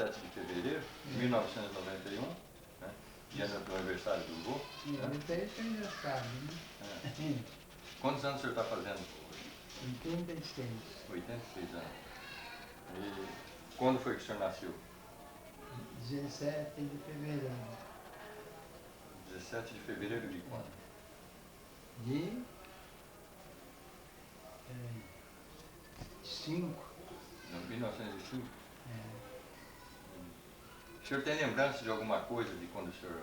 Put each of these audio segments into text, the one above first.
17 de fevereiro de 1991, né? Dia do aniversário do vô. Né? Isso aí você já sabe, né? Quantos anos o senhor está fazendo? 86. 86 anos. E quando foi que o senhor nasceu? 17 de fevereiro. 17 de fevereiro de quando? De 5. 1905? É. O senhor tem lembrança de alguma coisa de quando o senhor...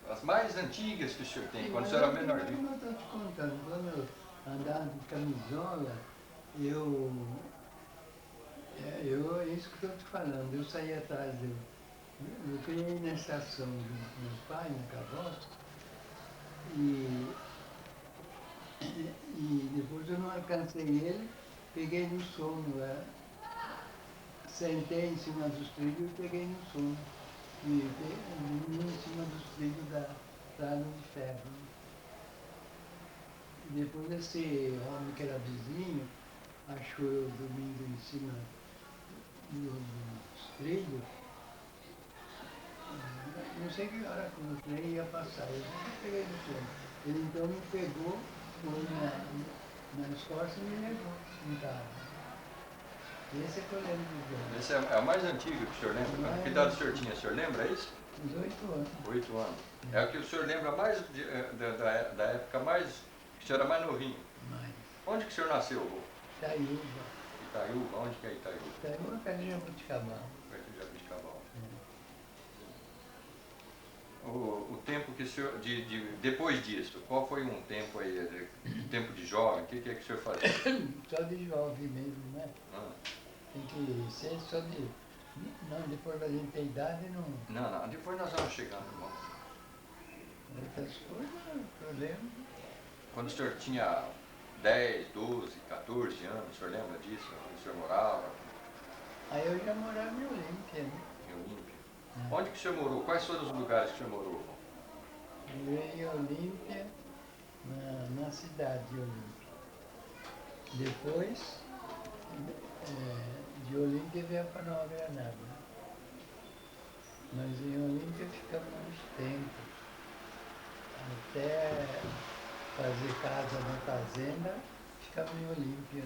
As mais antigas que o senhor tem, quando o senhor era menorzinho? Como eu estou te contando, quando eu andava de camisola, isso que eu estou te falando, eu saí atrás eu criei na estação do meu pai, na carroça, e depois eu não alcancei ele, peguei no sono, sentei em cima dos trilhos e peguei no sono, em cima dos trilhos da estrada de ferro. E depois esse homem que era vizinho achou eu dormindo em cima dos trilhos. Não sei que hora que o trem ia passar, eu nunca peguei no sono. Ele então me pegou, foi nas costas e me levou em casa. Esse é que eu lembro do jogo. Esse é o mais antigo que o senhor lembra? Que idade o senhor tinha? O senhor lembra isso? Uns 8 anos. 8 anos. É o que o senhor lembra mais da época mais... que o senhor era mais novinho? Mais. Onde que o senhor nasceu, vô? Itaiúba. Itaiúba? Onde que é Itaiúba? Itaiúba, perto de Jabuticabal. Perto de Jabuticabal. O tempo que o senhor... depois disso, qual foi um tempo aí, tempo de jovem? O que é que o senhor fazia? Só de jovem mesmo, né? Ah. Tem que ser só de... Não, depois da gente ter idade, não... Não, depois nós vamos chegando, irmão. Outras coisas, eu lembro. Quando o senhor tinha 10, 12, 14 anos, o senhor lembra disso? Onde o senhor morava? Aí eu já morava em Olímpia, né? Em Olímpia. Onde que o senhor morou? Quais foram os lugares que o senhor morou? Eu em Olímpia, na cidade de Olímpia. Depois, de Olímpia veio para Nova Granada. Mas em Olímpia ficamos uns tempos. Até fazer casa na fazenda, ficamos em Olímpia,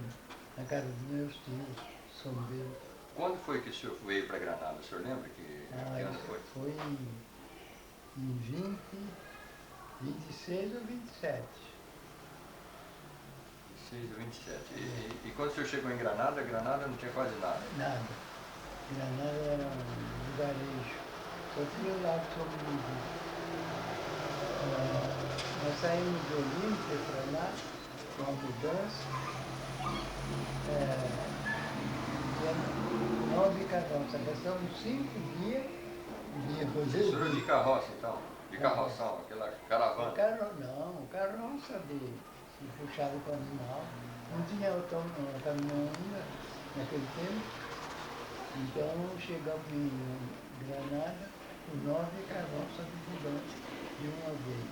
na casa dos meus tios, São Bento. Quando foi que o senhor veio para Granada? O senhor lembra que ano foi? Foi em 26 ou 27. 26 ou 27. E quando o senhor chegou em Granada, Granada não tinha quase nada? Nada. Granada era um lugarejo. Só tinha o Lago São Benedito. Nós saímos de Olímpia para lá, com a mudança. 9 carroças. Gastamos 5 dias de rodeio. O senhor de carroça, então? De carroção, aquela caravana? Não, carroça de puxado com animal. Não tinha caminhão ainda naquele tempo. Então chegamos em Granada com 9 carroças de mudança de uma vez.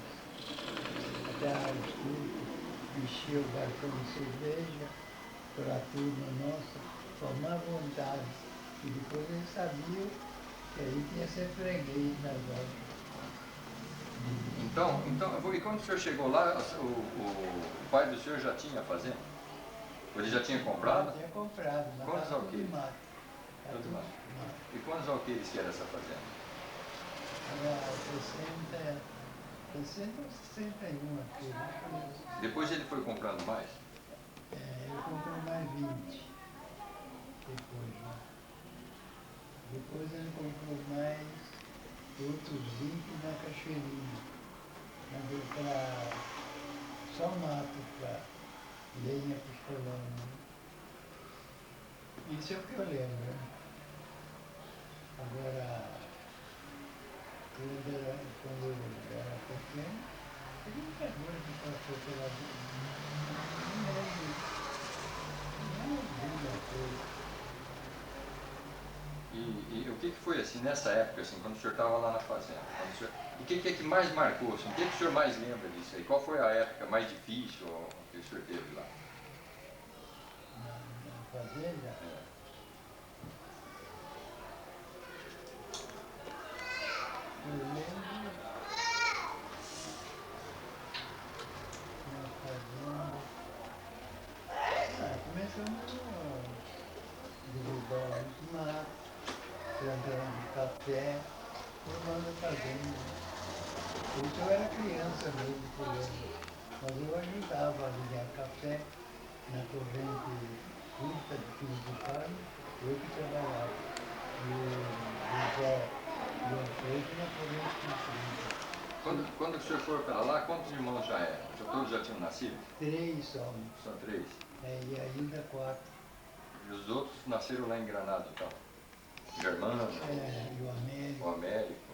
Até a Aristúrcio, enchia o barcão de cerveja para a turma nossa, tomar vontade. E depois eles sabiam que aí tinha ser freguês nas obras. Então, e quando o senhor chegou lá, o pai do senhor já tinha fazenda? Ele já tinha comprado? Já tinha comprado, mas quantos alqueires? tudo mato. Tudo mato. E quantos alqueires que era essa fazenda? Era 60 ou 61 alqueires. Depois ele foi comprando mais? Ele comprou mais 20 depois, né? Depois ele comprou mais outros 20 na Cachoeirinha. Só mato para lenha para os colonos. Isso é o que eu lembro, né? Agora, quando eu era pequeno, teve muita coisa que passou pela vida. Não lembro. Não lembro da coisa. E o que foi assim, nessa época, assim, quando o senhor estava lá na fazenda? O que é que mais marcou? Assim, o que o senhor mais lembra disso aí? Qual foi a época mais difícil que o senhor teve lá? Na fazenda? café, tudo anda fazendo. Isso eu era criança mesmo, colhendo. Mas eu ajudava a ligar café na corrente curta de fio de palha, eu que trabalhava. E o Zé e o Alfredo na corrente comprida. Quando o senhor for para lá, quantos irmãos já eram? Todos já tinham nascido? 3 somos, São 3. e ainda 4. E os outros nasceram lá em Granada, então? Germano, E o Américo. o Américo,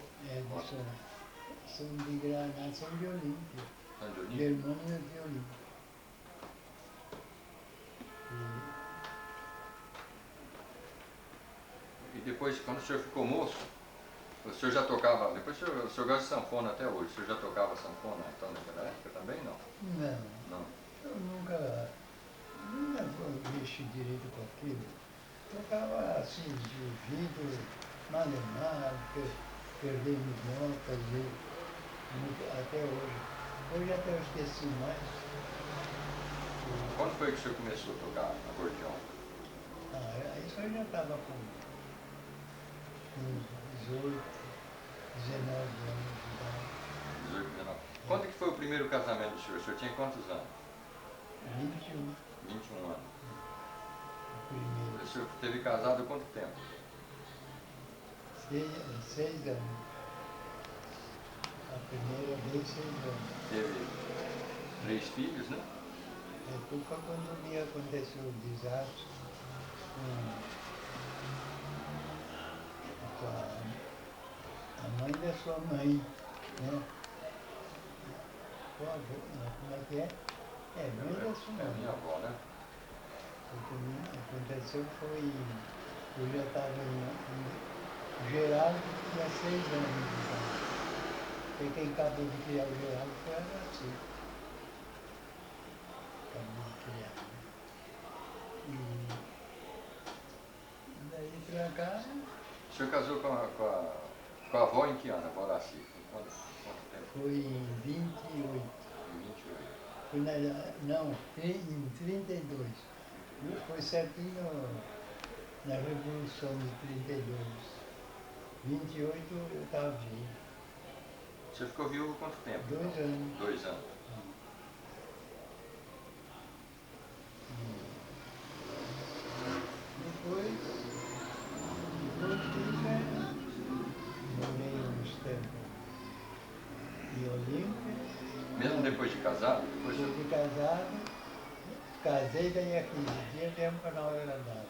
São de Granada, são de Olímpia. São de Olímpia? Germano é de Olímpia. E depois, quando o senhor ficou moço, o senhor já tocava, depois o senhor gosta de sanfona até hoje, o senhor já tocava sanfona então naquela época também, não? Não, eu nunca mexi direito com aquilo. Tocava assim, de ouvido, malemar, perdemos notas, até hoje. Hoje até eu esqueci mais. Quando foi que o senhor começou a tocar acordeão? Isso eu já estava com uns 18, 19 anos de idade. 18, 19. Quando que foi o primeiro casamento do senhor? O senhor tinha quantos anos? 21, 21 anos. o primeiro. O senhor teve casado há quanto tempo? 6 anos. A primeira vez, 6 anos. Teve 3 filhos, né? Foi quando me aconteceu o desastre com a mãe da sua mãe, né? Com a avó, como é que é? Mãe da sua É mãe. minha avó, né? O que aconteceu foi, eu já estava em Geraldo, tinha 6 anos de idade. E quem acabou de criar o Geraldo foi a Graci. Acabou de criar. E daí pra cá, O senhor casou com a avó em que ano, a avó Daci? Quanto tempo? foi em 28. Em 28. Foi em 32. Foi certinho na Revolução de 32. 28 eu estava vivo. O senhor ficou viúvo quanto tempo? 2 anos. 2 anos. Depois disso, morei uns tempos em Olímpia. Mesmo depois de casado? Depois Fui casado, casei, daí a 15 dias viemos para Nova Granada.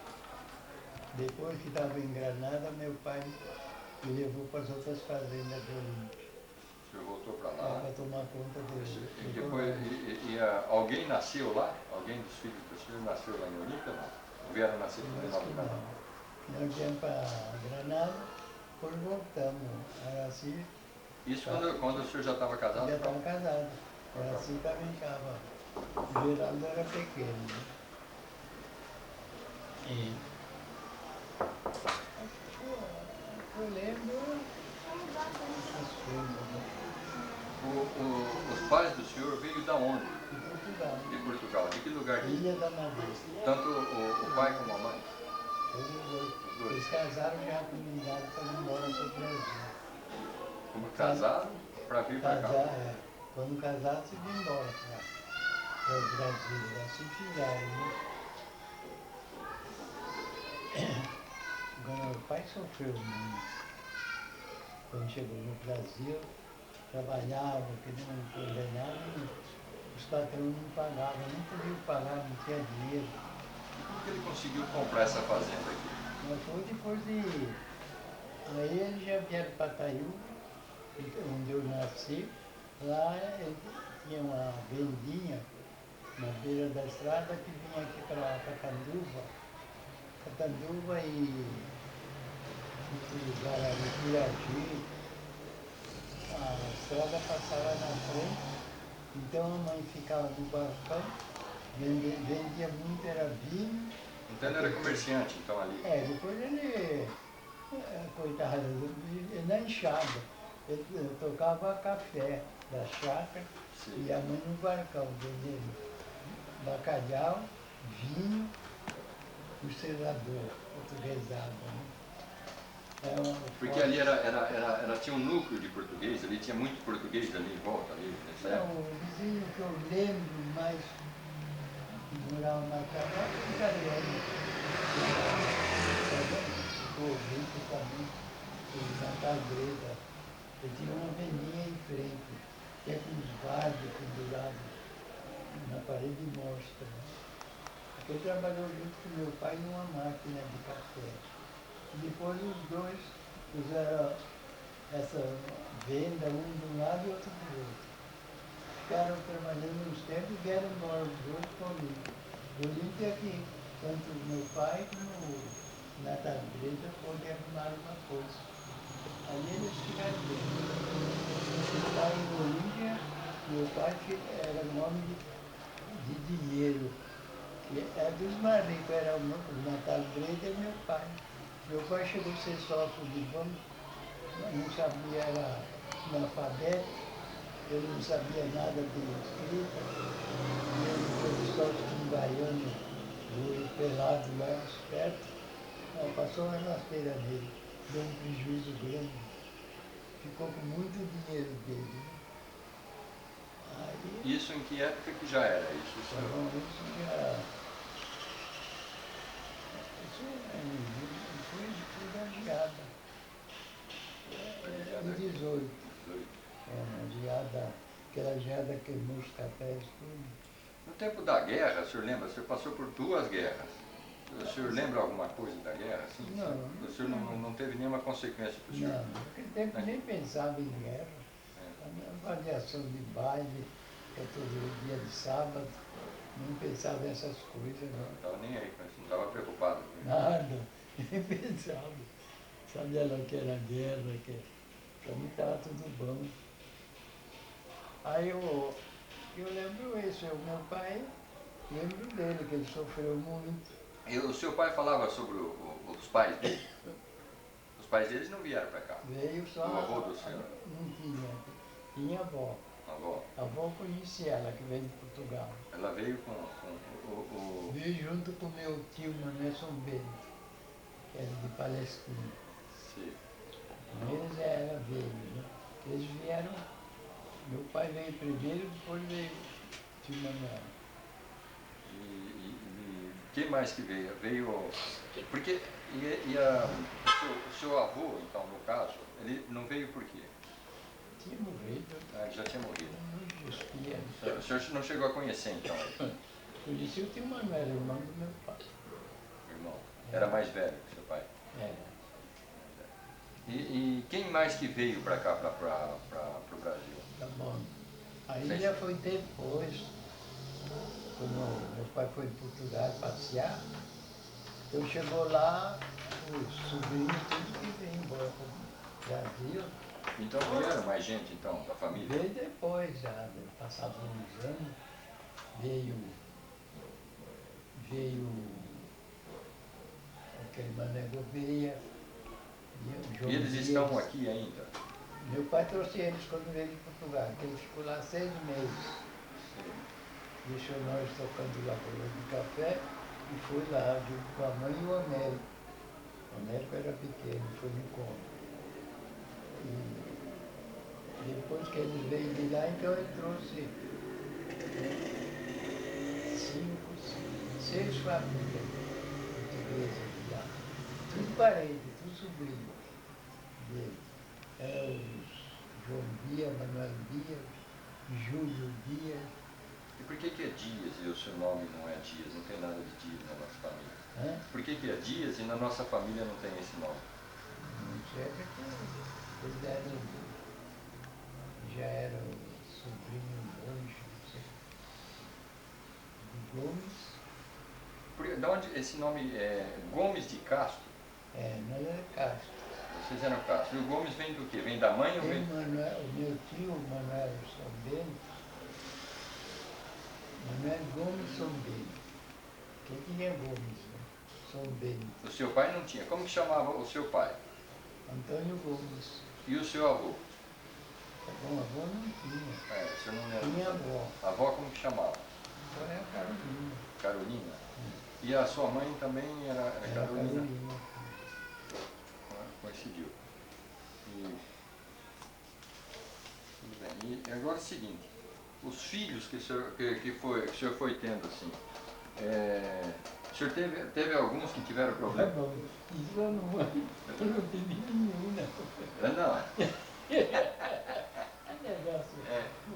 Depois que estava em Granada, meu pai me levou para as outras fazendas de Olímpia. o senhor voltou para lá? Para tomar conta E do depois, alguém nasceu lá? Alguém dos filhos do senhor nasceu lá em Olímpia, não? Ou vieram nascer em Nova Granada? Nós viemos para Granada, depois voltamos. Era assim. Isso quando o senhor já estava casado? Já estava casado. Era assim também estava. O Geraldo era pequeno. Né? Eu lembro essas coisas. Né? Os pais do senhor veio da onde? De Portugal. De Portugal. De que lugar? Ilha da Madeira. Tanto o pai como a mãe? Todos os dois. Os dois. Eles casaram já com idade para ir embora para o Brasil. Como casaram para vir para cá? Quando casaram, se vinha embora para o Brasil. Assim fizeram, né? Agora, meu pai sofreu muito. Quando chegou no Brasil, trabalhava, que não condenava, os patrões não pagavam, não podiam pagar, não tinha dinheiro. Como que ele conseguiu comprar essa fazenda aqui? Mas foi depois de... Aí eles já vieram para Taiúba, onde eu nasci. Lá ele tinha uma vendinha na beira da estrada que vinha aqui para Catanduva e Piragi. A estrada passava na frente, então a mãe ficava no balcão, vendia muito, era vinho. Então ele era comerciante, então, ali? Depois ele, coitado, na enxada, ele tocava café da chácara. Sim. E a mãe no balcão, vendendo bacalhau, vinho, o selador, portuguesado. Né? Porque ali tinha um núcleo de português, ali tinha muito português ali em volta, ali, nessa época. O vizinho que eu lembro mais que morava na casa era o italiano. Ficou rico também, o Natal Grega. Eu tinha uma vendinha em frente, que é com os vasos pendurados na parede de mostra. Porque ele trabalhou junto com meu pai numa máquina de café. E depois os dois fizeram essa venda, um de um lado e outro do outro. Ficaram trabalhando uns tempos e vieram embora os dois para o Olímpia. O Olímpia que tanto o meu pai como o Natal Grega podem arrumar uma coisa. Aí eles ficaram bem. Meu pai no Olímpia, meu pai era um homem de dinheiro. E é dos mais ricos, era o Natal Grega e meu pai. Meu pai chegou a ser sócio de banco, não sabia, era analfabeto, ele não sabia nada de escrita, e ele foi sócio de um baiano, do pelado lá, esperto, passou uma rasteira nele, deu um prejuízo grande, ficou com muito dinheiro dele. Aí, Isso em que época que já era isso? isso foi da geada. Em 18. Uma geada, aquela geada queimou os cafés, tudo. No tempo da guerra, o senhor lembra? O senhor passou por 2 guerras. O senhor lembra alguma coisa da guerra? Assim? Não. O senhor não teve nenhuma consequência para o senhor? Não, naquele tempo nem pensava em guerra. A minha avaliação de baile, que é todo dia de sábado, não pensava nessas coisas, não. Não estava nem aí, mas não estava preocupado. Nada, nem pensava. Sabia lá que era guerra, que para mim estava tudo bom. Aí eu lembro isso, o meu pai, lembro dele, que ele sofreu muito. E o seu pai falava sobre os pais dele? Os pais deles não vieram para cá? Veio só. O avô do senhor? Não tinha. Tinha avó. A avó? A avó eu conheci ela, que veio de Portugal. Ela veio com o... Veio junto com meu tio Manuel São Bento, que era de Palestina. Sim. Com eles ela veio, né? Eles vieram, meu pai veio primeiro, depois veio o tio Manuel. E quem mais que veio? Veio... Porque o seu avô, então, no caso, ele não veio por quê? Tinha morrido. Ele já tinha morrido. Não existia. O senhor não chegou a conhecer, então, Conheci o tio Manuel, irmão do meu pai. irmão? Era mais velho que seu pai? Era. E quem mais que veio para cá, para o Brasil? Tá bom. Aí já foi depois, quando meu pai foi em Portugal passear, então chegou lá, os sobrinhos, tudo que veio embora para o Brasil. Então vieram mais gente, então, da família? Veio depois, já passados uns anos, veio aquele Mané Gouveia, E eles estão aqui ainda? Meu pai trouxe eles quando veio de Portugal, que ele ficou lá 6 meses. Deixou nós tocando lavoura de café e foi lá, junto com a mãe e o Américo. O Américo era pequeno, foi no encontro. E depois que eles veio de lá, então ele trouxe 6 famílias portuguesas de lá. Tudo parente, tudo sobrinho dele. Era os João Dias, Manuel Dias, Júlio Dias. E por que é Dias e o seu nome não é Dias? Não tem nada de Dias na nossa família. Hã? Por que é Dias e na nossa família não tem esse nome? Não sei, porque eles já eram sobrinho longe, não sei. De Gomes. Da onde esse nome é Gomes de Castro? Nós era Castro. Vocês eram Castro. E o Gomes vem do quê? Vem da mãe ou vem... O meu tio, Manuel São Bento, Manuel Gomes São Bento. Quem tinha Gomes, né? São Bento. O seu pai não tinha. Como que chamava o seu pai? Antônio Gomes. E o seu avô? Bom, avô não tinha. O senhor não lembra? Tinha avó. A avó como que chamava? Agora é a Carolina. Carolina? E a sua mãe também era Carolina? Carolina. Com decidiu. Tudo bem. E agora é o seguinte, os filhos que o senhor foi tendo, assim, o senhor teve alguns que tiveram Tá problema? bom, isso eu não tive nenhum, não. Não. Negócio.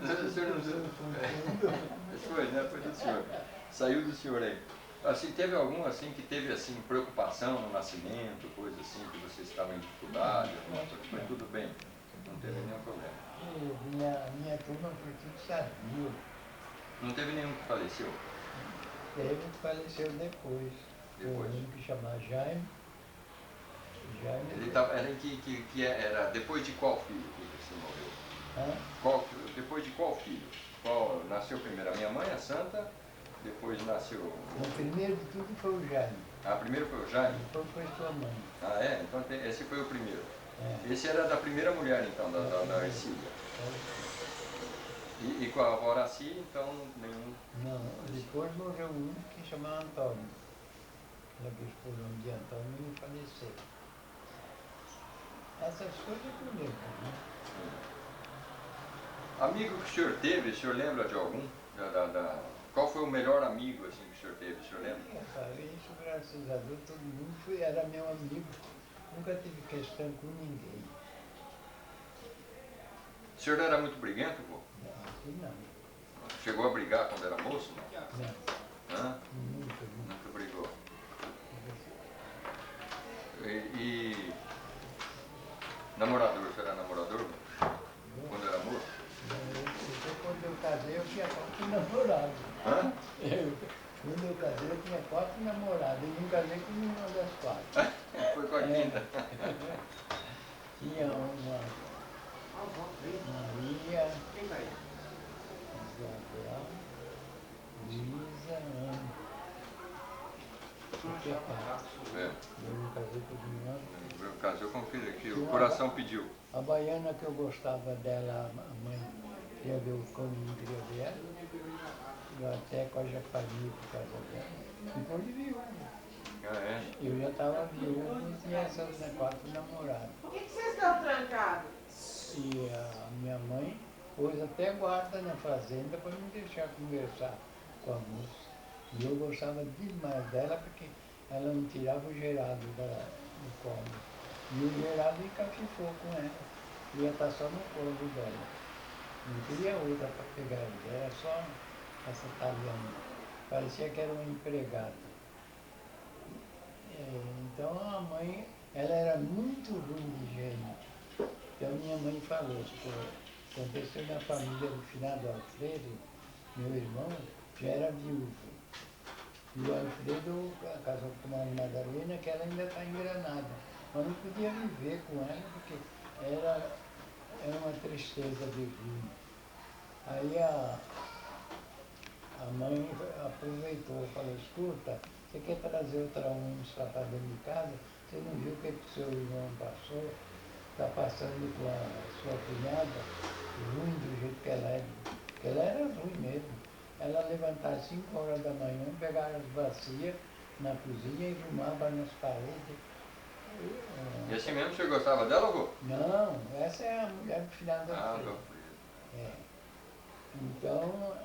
O senhor foi, né? Foi do senhor. Saiu do senhor aí. Assim, teve algum assim que teve assim preocupação no nascimento, coisa assim, que vocês estavam em dificuldade, alguma coisa? Foi tudo bem, não teve nenhum problema. Minha turma foi tudo sadio. Não teve nenhum que faleceu? Teve que faleceu depois. Depois. Um que chamava Jaime. Ele era depois de qual filho que você morreu? Hã? Depois de qual filho? Nasceu primeiro a minha mãe, a Santa, depois nasceu... O primeiro de tudo foi o Jaime. Ah, primeiro foi o Jaime? Depois foi sua mãe. Ah, é? Então esse foi o primeiro. É. Esse era da primeira mulher, então, da Ercília. E com a avó Horaci, então, nenhum... Não, depois morreu um que chamava Antônio. Ela que esposa de Antônio e faleceu. Essas coisas que eu lembro, né? Amigo que o senhor teve, o senhor lembra de algum? Qual foi o melhor amigo assim, que o senhor teve, o senhor lembra? Isso, graças a Deus, todo mundo era meu amigo. Nunca tive questão com ninguém. O senhor era muito briguento, pô? Não, aqui não. Chegou a brigar quando era moço, não? Não. Hã? Nunca. Nunca brigou. E namorador, o senhor era namorador? Quando era moço? Quando eu casei, eu tinha 4 namorados. Hã? Quando eu casei, eu tinha 4 namoradas. E não casei com nenhuma das 4. Foi com a quinta. Tinha uma Maria, Isabel, Luísa, Ana. Eu tinha 4. Eu não casei com nenhuma. Casou com o filho que o coração pediu. A baiana que eu gostava dela, a mãe queria ver o como não queria ver ela. Eu até quase já paguei por causa dela. Ficou de viúva. Ah, é? Eu já estava viúvo e tinha essas 4 namoradas. Por que vocês estão trancados? E a minha mãe pôs até guarda na fazenda para me deixar conversar com a moça. E eu gostava demais dela porque ela não tirava o Gerado do colo. E o Gerado encafifou com ela. Ia estar só no colo dela. Não queria outra para pegar ele, era só essa italiana. Parecia que era uma empregada. Então a mãe, ela era muito ruim de gênio. Então minha mãe falou, aconteceu na família do finado Alfredo, meu irmão, já era viúvo. E o Alfredo casou com a Madalena, que ela ainda está em Granada. Mas não podia viver com ela, porque era uma tristeza de ruim. Aí a mãe aproveitou e falou, escuta, você quer trazer outra onça para dentro de casa? Você não viu o que o seu irmão passou? Está passando com a sua cunhada, ruim do jeito que ela é. Porque ela era ruim mesmo. Ela levantava às 5 horas da manhã, pegava as bacias na cozinha e arrumava nas paredes. E assim mesmo o senhor gostava dela, avô? Não, essa é a mulher do final da Ah, Alfredo. do Alfredo. Então,